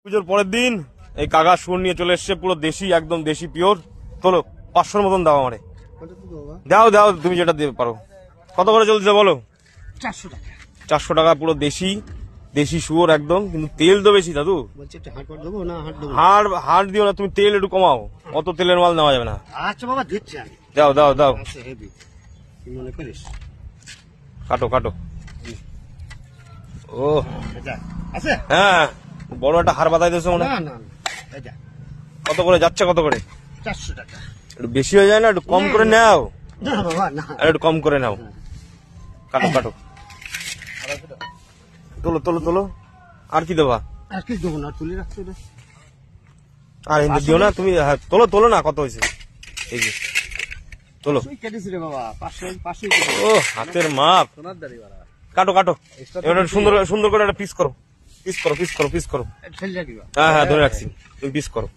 পুজোর পরের দিন এই কাকা শুয়োর নিয়ে চলে এসছে, পুরো দেশি, একদম দেশি পিওর। তোলো 500-র মতন দাও আমারে। দাও দাও, তুমি যেটা দিতে পারো। কত করে চলছে বলো? 400 টাকা। 400 টাকা, পুরো দেশি দেশি শুয়োর একদম। কিন্তু তেল তো বেশি দাদু। বলছি একটা হাট দেবো না? হাট দেবো, হাড় দিও না তুমি, তেল একটু কমাও, অত তেলের মাল নেওয়া যাবে না। আচ্ছা বাবা দিচ্ছি আমি। দাও দাও দাও, আচ্ছা হেভি কি মনে করিস? কাটো কাটো। ও এটা আছে? হ্যাঁ, বড় একটা হাড় বাঁধাই দিয়েছো মনে না হয়। না না, এটা কত করে যাচ্ছে, কত করে? 400 টাকা। একটু বেশি হয়ে যায় না? একটু কম করে নাও, না বাবা না। আর একটু কম করে নাও। কাটো কাটো, তোলো তোলো তোলো। আর কি দেবা? আর কি দেবো না, তুলে রাখতে রে। আর হিন্দু দিও না তুমি। হ্যাঁ তোলো তোলো না, কত হয়েছে এই যে তোলো। তুই কেটেছি রে বাবা, 500 ও হাতের মাপ। সোনার দাড়ি বাড়া। কাটো কাটো, এবার একটু সুন্দর সুন্দর করে একটা পিস করো, পিস করো পিস করো পিস করো। ঠেলে দিবা। হ্যাঁ হ্যাঁ ধরে রাখছি, তুমি পিস করো।